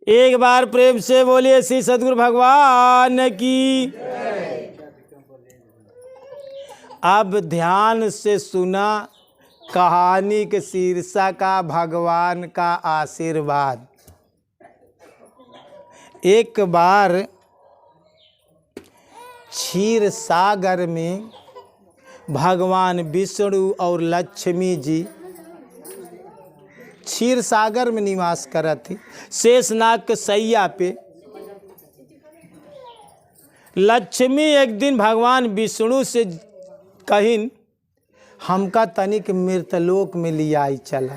एक बार प्रेम से बोलिए श्री सद्गुरु भगवान की। अब ध्यान से सुना कहानी के शीर्षक का भगवान का आशीर्वाद। एक बार क्षीर सागर में भगवान विष्णु और लक्ष्मी जी क्षीर सागर में निवास करत थी। शेषनाग के सैया पे लक्ष्मी एक दिन भगवान विष्णु से कहिन हमका तनिक मृतलोक में लियाई चला।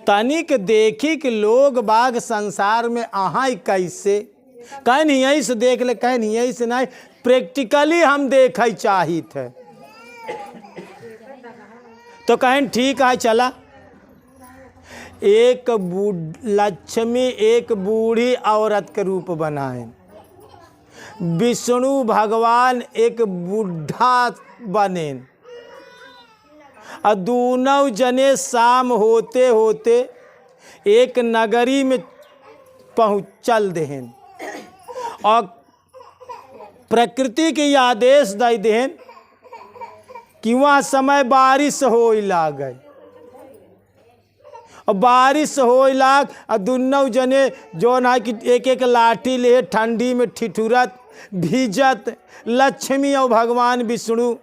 तनिक देखी कि लोग बाग संसार में आहाई कैसे, कहीं यहीं से देख ले, कहीं यहीं से नहीं, प्रैक्टिकली हम देख चाहित है। तो कहीं ठीक है चला। एक लक्ष्मी एक बूढ़ी औरत के रूप बनाए, विष्णु भगवान एक बूढ़ा बने, और दोनों जने शाम होते होते एक नगरी में पहुँचल देहन और प्रकृति के आदेश दे देहन कि वहाँ समय बारिश हो लागे। और बारिश हो लाग और दोनों जने जो ना कि एक एक लाठी ले ठंडी में ठिठुरत भीजत लक्ष्मी और भगवान विष्णु।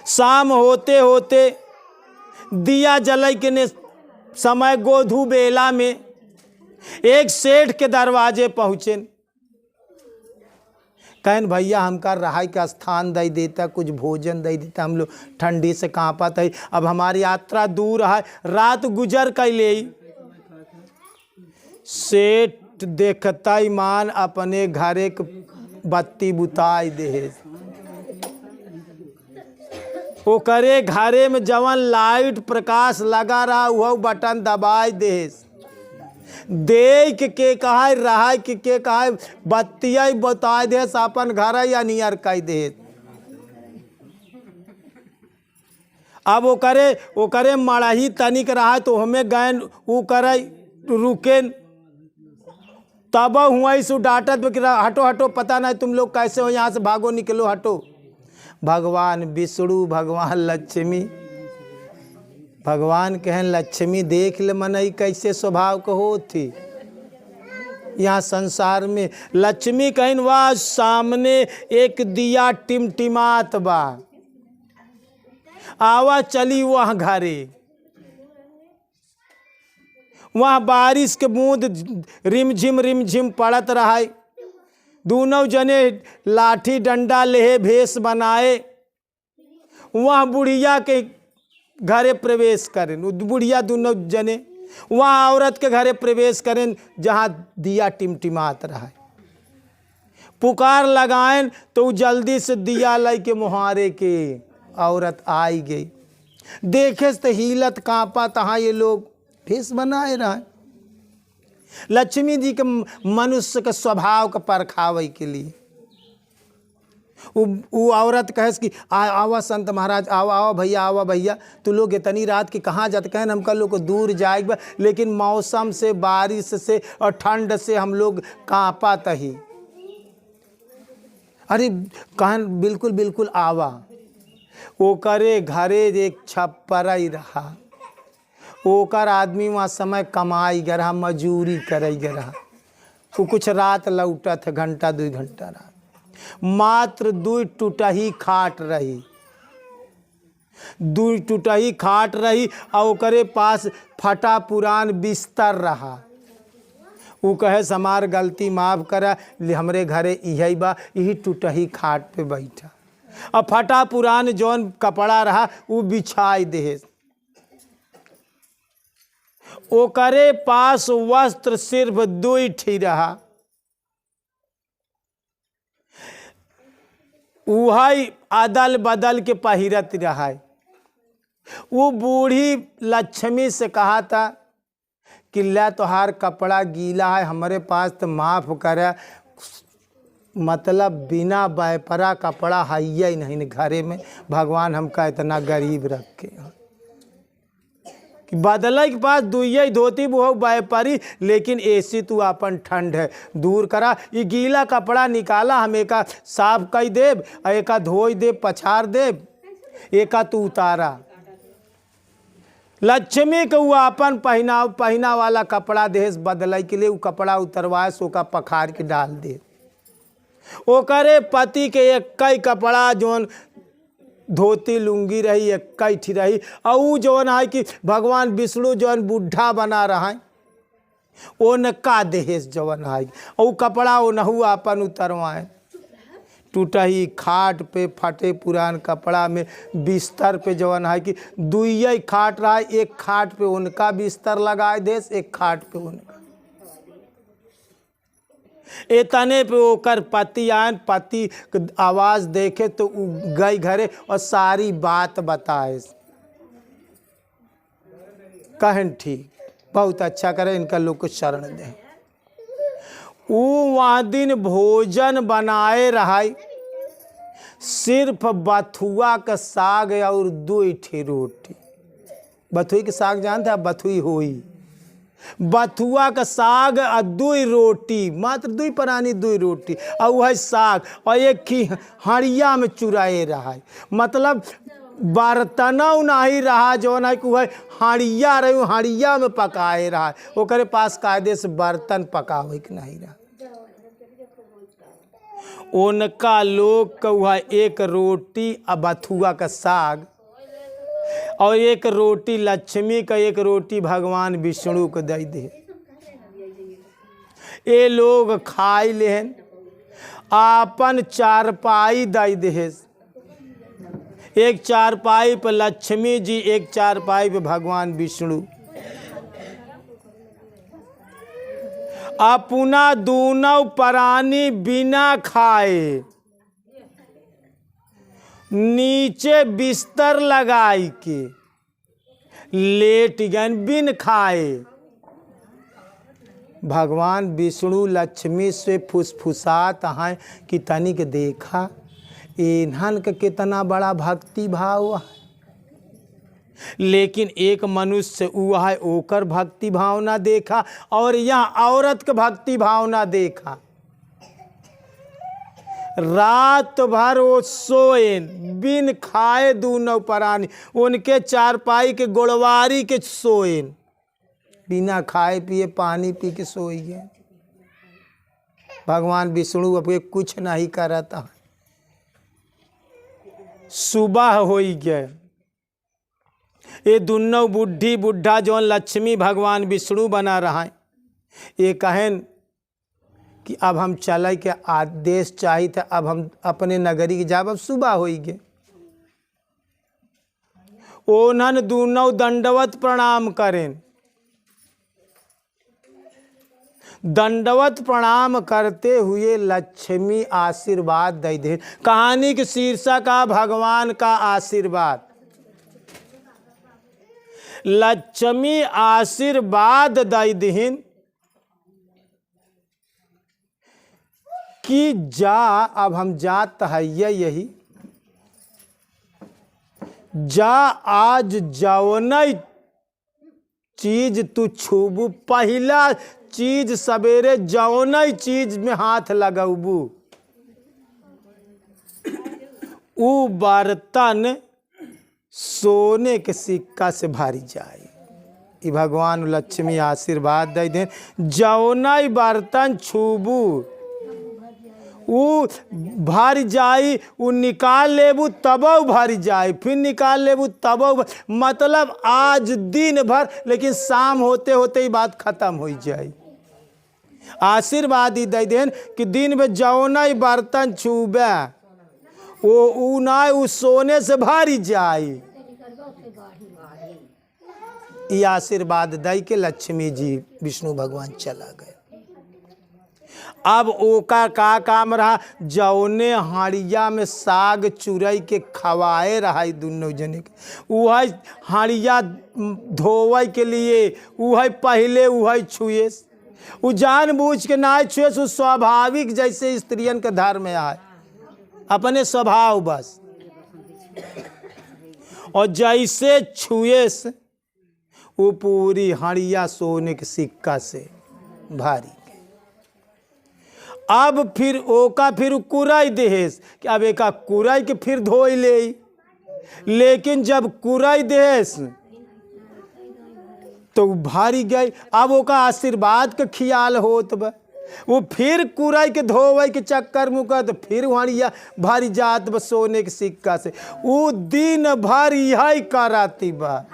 शाम होते होते दिया जलाई के ने समय गोधू बेला में एक सेठ के दरवाजे पहुँचे। कहन भैया हमका रहाई का स्थान दे देता, कुछ भोजन दे देता, हम लोग ठंडी से कांपत है, अब हमारी यात्रा दूर है, रात गुजर कैले। सेठ देखता ही मान अपने घरे के बत्ती बुताई दे, वो करे घरे में जवन लाइट प्रकाश लगा रहा वह बटन दबाई दे, देख के कहा रहा के कहा बत्तिया बता दे अपन घर या नियर कह दे। अब वो करे मड़ही तनिक रहा तो हमें गए वो करे रुके, तब हुआ इस डांटत हटो हटो, पता नहीं तुम लोग कैसे हो, यहाँ से भागो निकलो हटो। भगवान विष्णु भगवान लक्ष्मी, भगवान कहन लक्ष्मी देख ले मनई कैसे स्वभाव को हो थी यहाँ संसार में। लक्ष्मी कहन वाह सामने एक दिया टिमटिमात बा, आवा चली वहाँ घरे। वहाँ बारिश के बूंद रिमझिम पड़त रहा। दोनों जने लाठी डंडा लेहे भेष बनाए वहाँ बुढ़िया के घरे प्रवेश करें। बुढ़िया दोनों जने वहाँ औरत के घरे प्रवेश करें जहाँ दिया टिमटिमात रहा। पुकार लगाएं तो जल्दी से दिया लाई के मुहारे के औरत आई गई। देखे तो हिलत कांपा तहाँ ये लोग भेष बनाए रहे। लक्ष्मी जी के मनुष्य के स्वभाव का परखावे के लिए वो औरत कहे कि आवा संत महाराज, आवा आवा भैया, आवा भैया, तू लोग इतनी रात की कहाँ जाते। कहन हम कल लोग दूर जाएगा, लेकिन मौसम से बारिश से और ठंड से हम लोग कांपत ही। अरे कहन बिल्कुल बिल्कुल आवा। वो करे घरे एक छप्पर ही रहा, ओकर आदमी वहाँ समय कमाई ग रहा, मजूरी करे ग रहा। वो कुछ रात लौटत है, घंटा 2 घंटा रात, मात्र 2 टूटही खाट रही, 2 टूटही खाट रही और ओकरे पास फटा पुरान बिस्तर रहा। वो कहे हमार गलती माफ़ करा, हमरे घरे यही बा, यही टूटही खाट पे बैठा, और फटा पुरान जौन कपड़ा रहा वो बिछाई दे। ओकरे पास वस्त्र सिर्फ 2 ठी रहा, वही अदल बदल के पहिरत रहा। वो बूढ़ी लक्ष्मी से कहा था कि ले तोहार कपड़ा गीला है, हमारे पास तो माफ़ करे, मतलब बिना बैपरा कपड़ा है ही नहीं घरे में, भगवान हमका इतना गरीब रखे कि बदला के पास दुइये धोती वो व्यापारी, लेकिन ऐसी तू अपन ठंड है दूर करा। ये गीला कपड़ा निकाला हम एका साफ कई देव, एका धोई देव पछाड़ देव, एका तू उतारा। लक्ष्मी के वो अपन पहना वाला कपड़ा देश बदलाई के लिए वो कपड़ा उतरवाए सो का पखार के डाल दे। ओ करे पति के एक कई कपड़ा जोन धोती लुंगी रही एक कई ठी रही, और वो जौन है कि भगवान विष्णु जौन बुढ़ा बना रहा है ओन का देहेस जौन है, और कपड़ा वो नहु अपन उतरवाए। टूटही खाट पे फटे पुरान कपड़ा में बिस्तर पे जवन है कि दुइये खाट रहा है, एक खाट पे उनका बिस्तर लगाए देश, एक खाट पे उनका। इतने पे ओकर पति आन, पति आवाज देखे तो गई घरे और सारी बात बताए। कहन ठीक, बहुत अच्छा करे, इनका लोग को शरण दे। वहाँ दिन भोजन बनाए रहा, सिर्फ बथुआ का साग और 2 ठे रोटी। बथुई के साग जानते हैं? बथुई होई, बथुआ का साग और 2 रोटी, मात्र 2 प्राणी 2 रोटी, और वह साग और एक ही हड़िया में चुराए रहा। मतलब बर्तनों नहीं रहा जो ना कि वह हड़िया रही, हड़िया में पकाए रहा। ओकरे पास कायदे से बर्तन पकावे के नहीं रहा। उनका लोग का वह 1 रोटी और बथुआ का साग, और 1 रोटी लक्ष्मी का, 1 रोटी भगवान विष्णु को दे दे। ये लोग खाई लेहन, आपन चारपाई दे दे। 1 चारपाई पे लक्ष्मी जी, 1 चारपाई पे भगवान विष्णु। अपना दोनों प्राणी बिना खाए नीचे बिस्तर लगाई के लेट गए बिन खाए। भगवान विष्णु लक्ष्मी से फुसफुसात हैं कि तनिक देखा इन्हन का कितना बड़ा भक्ति भाव है। लेकिन एक मनुष्य हुआ है ओकर भक्ति भावना देखा, और यहाँ औरत का भक्ति भावना देखा। रात भर वो सोए बिन खाए दोनों प्राणी, उनके चारपाई के गोड़वारी के सोए, बिना खाए पिए पानी पी के सोई गए। भगवान विष्णु अब कुछ नहीं करता। सुबह हो गए, ये दोनों बुढ़ी बुढ़ा जो लक्ष्मी भगवान विष्णु बना रहा है, ये कहें कि अब हम चले के आदेश चाहिए था, अब हम अपने नगरी के जाब। अब सुबह हो गए, ओनन दोनों दंडवत प्रणाम करें। दंडवत प्रणाम करते हुए लक्ष्मी आशीर्वाद दे दे। कहानी के शीर्षक का भगवान का आशीर्वाद। लक्ष्मी आशीर्वाद दे दीन कि जा, अब हम जात है यही जा, आज जौन चीज तू छूबू, पहला चीज सवेरे जौन चीज में हाथ लगबू उ बर्तन सोने के सिक्का से भरी जाए। ये भगवान लक्ष्मी आशीर्वाद दे दें, जौन बर्तन छूबू उ भर जाई, उ निकाल लेबू तब भर जाए, फिर निकाल लेबू तब। मतलब आज दिन भर, लेकिन शाम होते होते ही बात खत्म हो जाए। आशीर्वाद ही दे देन कि दिन में जौन बर्तन छूबे वो ना उ सोने से भरी जाए। ये आशीर्वाद दे के लक्ष्मी जी विष्णु भगवान चला गए। अब ओका का काम रहा, जौने हाड़िया में साग चुरई के खवाए रहा दोनों जने के, वह हाड़िया धोवे के लिए वह पहले वह छुए। वो जानबूझ के ना छुए, वो स्वाभाविक जैसे स्त्रियन के धर्म में आए, अपने स्वभाव बस। और जैसे छुए वो पूरी हड़िया सोने के सिक्का से भारी। अब फिर ओका फिर कुराई देहेस कि अब एका कुराई के फिर धोई ले। लेकिन जब कुराई देहेस तो भारी गई। अब ओका आशीर्वाद के ख्याल होत बा। वो फिर कुराई के धोवे के चक्कर में का तो फिर वहाँ भारी जात बा सोने के सिक्का से। वो दिन भर यही कराती बा,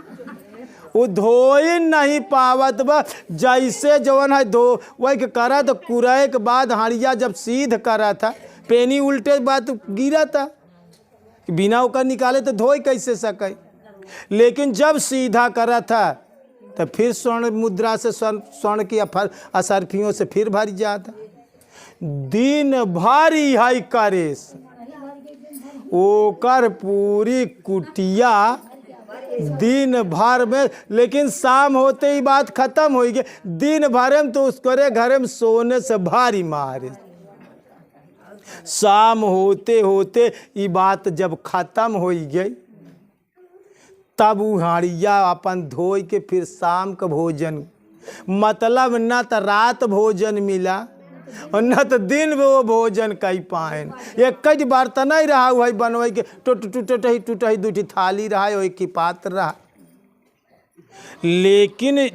वो धोई नहीं पावत बा। जैसे जवन है धो वही के करा तो कुराई के बाद हड़िया जब सीध करा था पेनी उल्टे बात गिरा था, बिना ओकर निकाले तो धोई कैसे सके। लेकिन जब सीधा करा था तो फिर स्वर्ण मुद्रा से स्वर्ण की असरफियों से फिर भर जाता। दिन भर यही करेस ओकर पूरी कुटिया दिन भर में। लेकिन शाम होते ही बात खत्म हो गई। दिन भर में तो उसके घर में सोने से भारी मारे। शाम होते होते ये बात जब खत्म हो गई तब वो हाड़िया अपन धोई के फिर शाम का भोजन, मतलब न तो रात भोजन मिला और न तो दिन में वो भोजन कई पाएन। एक ही बार तो नहीं रहा वही बनवाई के टूट ही दूठी थाली रहा एक ही पात्र रहा। लेकिन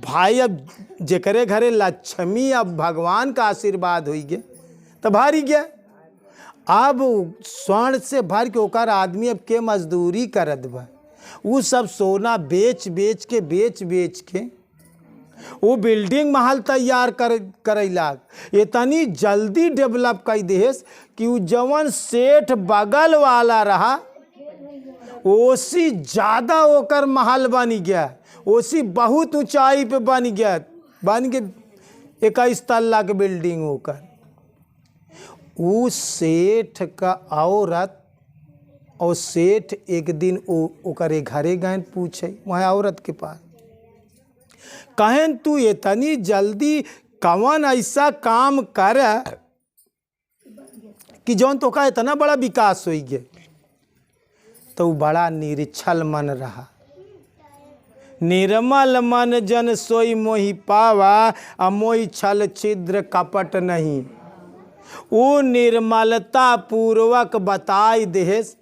भाई अब जेकरे घरे लक्ष्मी अब भगवान का आशीर्वाद हो गया तो भारी गया। अब स्वर्ण से भर के ओकर आदमी अब के मजदूरी करत बा। वो सब सोना बेच बेच के वो बिल्डिंग महल तैयार करैला। इतनी जल्दी डेवलप कर देस कि वो जवन सेठ बगल वाला रहा ओसी ज़्यादा ओकर महल बन गया, ओसी बहुत ऊंचाई पे बन के 21 तल्ला के बिल्डिंग होकर। उस सेठ का औरत और सेठ एक दिन ओकरे घरे गए पूछे वहाँ औरत के पास, कहें तू इतनी जल्दी कौन ऐसा काम कर कि जौन तो का इतना बड़ा विकास हो गया। तो बड़ा निरीक्षल मन रहा। निर्मल मन जन सोई मोहि पावा आ मोहि छल छिद्र कपट नहीं। वो निर्मलता पूर्वक बताई देस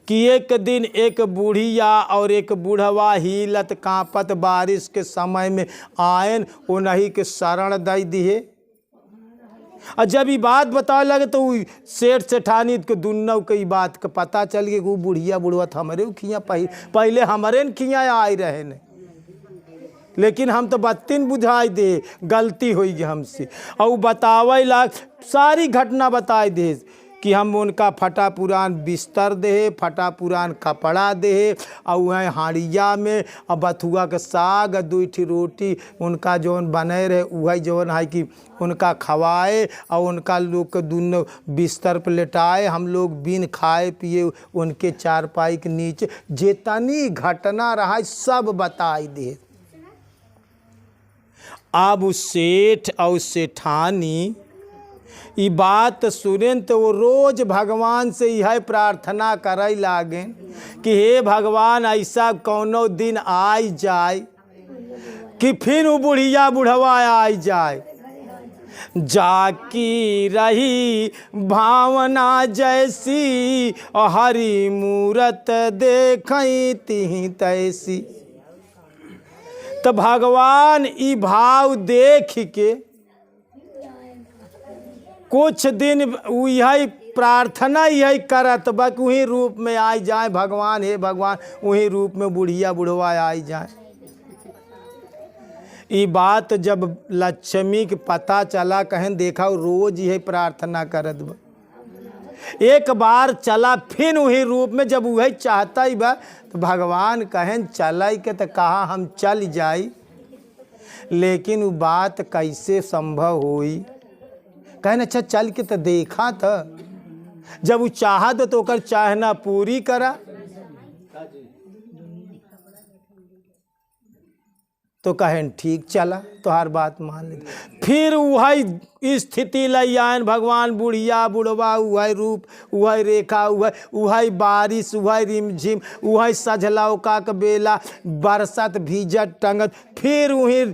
कि एक दिन एक बूढ़िया और एक बूढ़वा हिलत कांपत बारिश के समय में आयन उन्हीं के शरण दई दिए। और जब ये बात बताने लगे तो सेठ सेठानी के दुन्नों के बात का पता चल गया। वो बुढ़िया बुढ़वा हमारे खिया पहले हमारे खिया आई रहे ने, लेकिन हम तो बत्तीन बुझाई दे गलती हुई हमसे। और बतावे ला सारी घटना बताई दे कि हम उनका फटा पुरान बिस्तर दे, फटा पुरान कपड़ा दे, और वह हाड़िया में और बथुआ के साग 2 रोटी उनका जौन बने रहे वही जौन है कि उनका खवाए और उनका लोग के दोनों बिस्तर पर लेटाए। हम लोग बिन खाए पिए उनके चारपाई के नीचे जितनी घटना रहा सब बताई दे। अब सेठ और सेठानी ये बात सुनें तो वो रोज भगवान से यह प्रार्थना करे लागे कि हे भगवान ऐसा कौनो दिन आई जाए कि फिर वो बुढ़िया बुढ़वा आई जाए, जाकी रही भावना जैसी और हरी मूरत देखई तिही तैसी। तो भगवान ई भाव देख के कुछ दिन यही प्रार्थना यही करत बा कि वही रूप में आई जाए भगवान, हे भगवान वही रूप में बुढ़िया बुढ़वा आई जाए। ये बात जब लक्ष्मी के पता चला कहें देखा रोज यही प्रार्थना करत बा। एक बार चला फिर वही रूप में जब वही चाहता ही बा तो भगवान कहें चल के तो कहा हम चल जाई, लेकिन वो बात कैसे संभव हुई। कहन अच्छा चल के तो देखा था, जब वो चाहत तो ओकर चाहना पूरी करा। तो कहें ठीक चला, तो हर बात मान ले। फिर वही स्थिति लई आयन भगवान, बुढ़िया बुढ़वा, वही रूप, वही रेखा, वही बारिश, वही रिमझिम, वही सझलौका के बेला, बरसत भीजत टंगत, फिर वही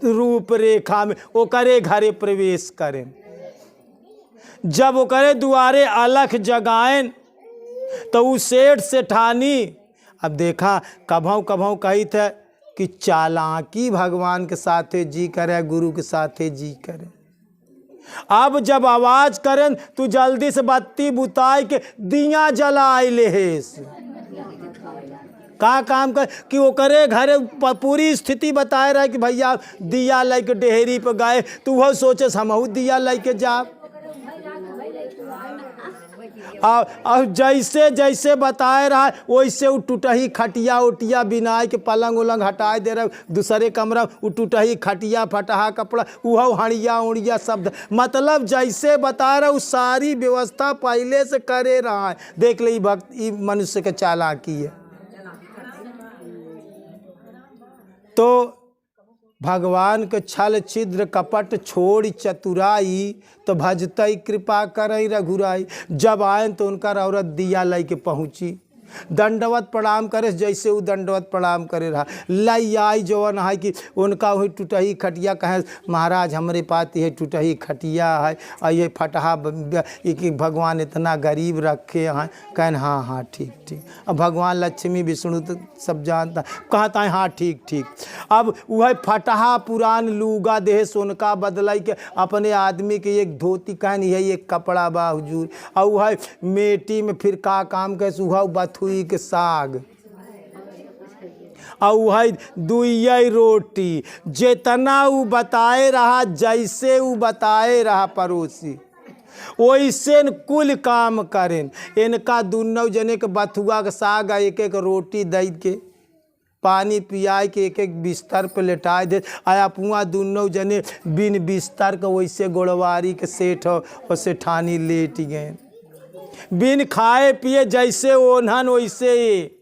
रूप रेखा में ओकरे घरे प्रवेश करें। जब ओकरे दुआरे अलख जगाएन तो उ सेठ सेठानी, अब देखा कभों कभों कही थे कि चालाकी भगवान के साथे जी करे, गुरु के साथे जी करे। अब जब आवाज करें तू जल्दी से बत्ती बुताई के दिया जलाए लेहेस। का काम कर कि वो करे घरे पूरी स्थिति बताए रहा कि भैया दिया लेके डेहरी पे गए, तू वो सोचे हमहू दिया लेके जा। और जैसे जैसे बताए रहा वैसे वो टूटही खटिया उटिया बिनाए के पलंग उलंग हटाए दे रहा, दूसरे कमरा वो टूटही खटिया फटहा कपड़ा वह हड़िया उड़िया शब्द, मतलब जैसे बता रहा उस सारी व्यवस्था पहले से करे रहा है। देख ले भक्त ये मनुष्य के चालाकी है। तो भगवान के छल छिद्र कपट छोड़ चतुराई, तो भजतई कृपा करई रघुराई। जब आए तो उनका औरत दिया लई के पहुँची, दंडवत प्रणाम करे जैसे वो दंडवत प्रणाम करे रहा। लई आई जवन है कि उनका वही टूटही खटिया, कहे महाराज हमरे पास ये टूटही खटिया है और ये फटहा कि भगवान इतना गरीब रखे हैं। कहन हाँ हाँ ठीक ठीक। अब भगवान लक्ष्मी विष्णु तो सब जानता, कहता है हाँ ठीक ठीक। अब वह फटहा पुरान लूगा देह सोनका बदलाई के अपने आदमी के एक धोती कहन है एक कपड़ा बा हुजूर। और वह मेटी में फिर का काम कैसे सुहा बथुई के साग और वह दुई रोटी, जितना वो बताए रहा जैसे वो बताए रहा पड़ोसी वैसे कुल काम करें। इनका दोनों जने के बथुआ के साग एक एक रोटी दे के पानी पियाए के एक एक बिस्तर पे लेटाए दे। आया पुआ दोनों जने बिन बिस्तर के वैसे गोड़वारी के सेठ और सेठानी लेट गए, बिन खाए पिए जैसे ओन्हन वैसे।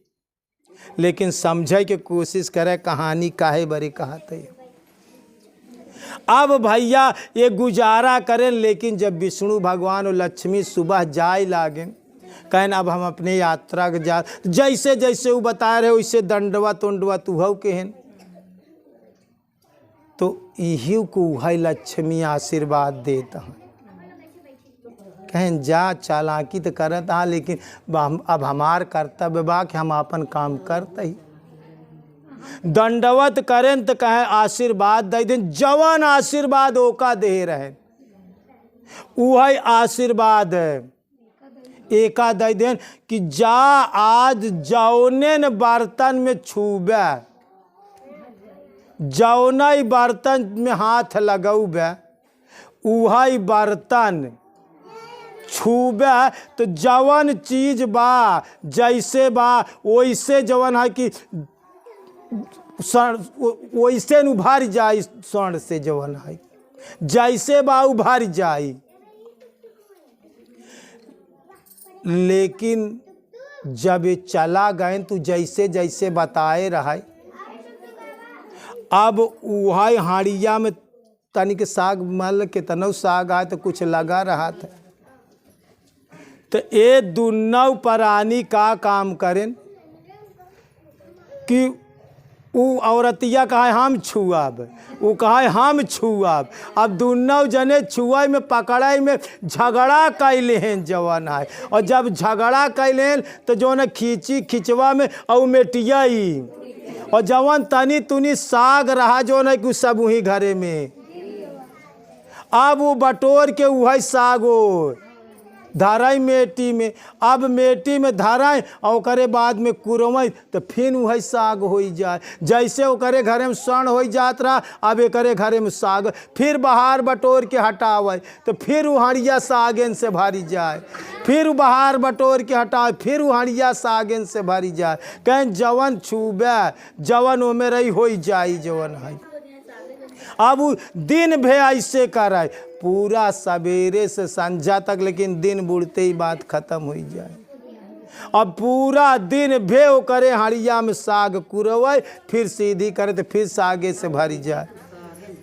लेकिन समझे के कोशिश करे कहानी काहे बड़ी कहते। अब भैया ये गुजारा करें, लेकिन जब विष्णु भगवान और लक्ष्मी सुबह जाए लागे, कहन अब हम अपने यात्रा के जा, जैसे जैसे वो बता रहे वैसे दंडवत उंडवत उहव केहन। तो यही को वही लक्ष्मी आशीर्वाद देता है, कहें जा चालाकी तो करत हाँ, लेकिन अब हमार कर्तव्य बा कि हम अपन काम करते ही। दंडवत करें तो कहें आशीर्वाद दे दें, जवान आशीर्वाद ओका दे रहे वही आशीर्वाद एका दे दें कि जा आज जौने बर्तन में छूबे, जौना बर्तन में हाथ लगौबे वही बर्तन छूबे, तो जवन चीज बा जैसे बा वैसे जवन है कि वैसे उभार जाए, स्वर्ण से जवन है जैसे बा उभार जाए। लेकिन जब ये चला गए तो जैसे जैसे बताए रहा, अब वही हाड़िया में तनिक साग मल के तनव साग आए तो कुछ लगा रहा था। तो ये दोनों प्राणी का काम करें कि वो औरतिया कहा हम छुआब, वो कहा हम छुआब। अब दोनों जने छुआई में पकड़ाई में झगड़ा कैले हैं जवान है, और जब झगड़ा कैले हैं तो जो न खींची खिंचवा में और मेटियाई, और जवान तनी तुनी साग रहा जो न कि सब वही घरे में। अब वो बटोर के वही सागो धाराई मेटी में, अब मेटी में धाराई और ओकरे बाद में कुरमई, तो फिर वही साग हो जाए। जैसे ओकरे घरे में स्वर्ण हो जात रहा, अब एकरे घरे में साग फिर बाहर बटोर के हटावे, तो फिर वो हड़िया सागेन से भरी जाए, फिर वो बाहर बटोर के हटावे, फिर वो हड़िया सागेन से भरी जाए। कहीं जवन छूबे जवन ओ में रही हो जाई जवन है। अब दिन भे ऐसे करे पूरा सवेरे से संझा तक, लेकिन दिन बुड़ते ही बात खत्म हो जाए। अब पूरा दिन भेव करे हड़िया में साग कुरवै, फिर सीधी करे तो फिर सागे से भरी जाए,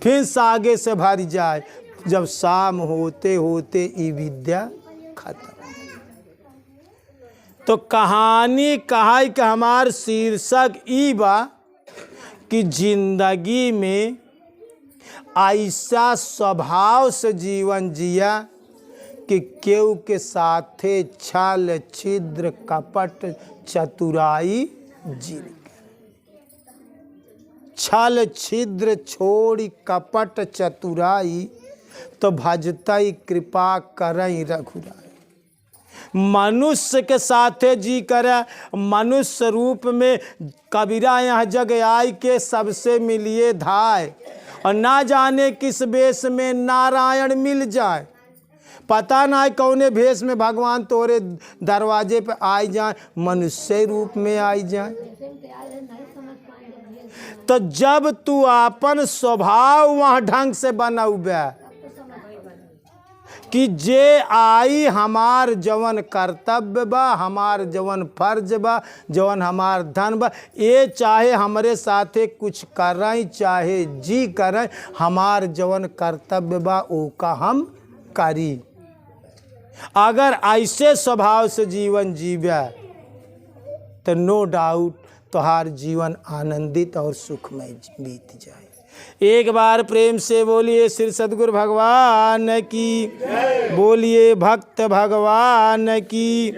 फिर सागे से भरी जाए। जब शाम होते होते ई विद्या खत्म। तो कहानी कहाई कि हमार शीर्षक ई बा कि जिंदगी में ऐसा स्वभाव से जीवन जिया कि केहू के साथे छल छिद्र कपट चतुराई जी, छल छिद्र छोड़ी कपट चतुराई, तो भजतई कृपा करई रघुराई। मनुष्य के साथे जी करे, मनुष्य रूप में कबीरा यहाँ जग आई के सबसे मिलिए धाय, और ना जाने किस वेश में नारायण मिल जाए। पता ना कौने भेष में भगवान तोरे दरवाजे पे आई जाए, मनुष्य रूप में आई जाए। तो जब तू अपन स्वभाव वहाँ ढंग से बनौबे कि जे आई हमार जवन कर्तव्य बा, हमार जवन फर्ज बा, जवन हमार धन बा, ये चाहे हमरे साथे कुछ करें चाहे जी करें, हमार जवन कर्तव्य बा वो का हम करी। अगर ऐसे स्वभाव से जीवन जीवे तो नो डाउट तुम्हार जीवन आनंदित और सुखमय बीत जाए। एक बार प्रेम से बोलिए श्री सद्गुरु भगवान की, बोलिए भक्त भगवान की।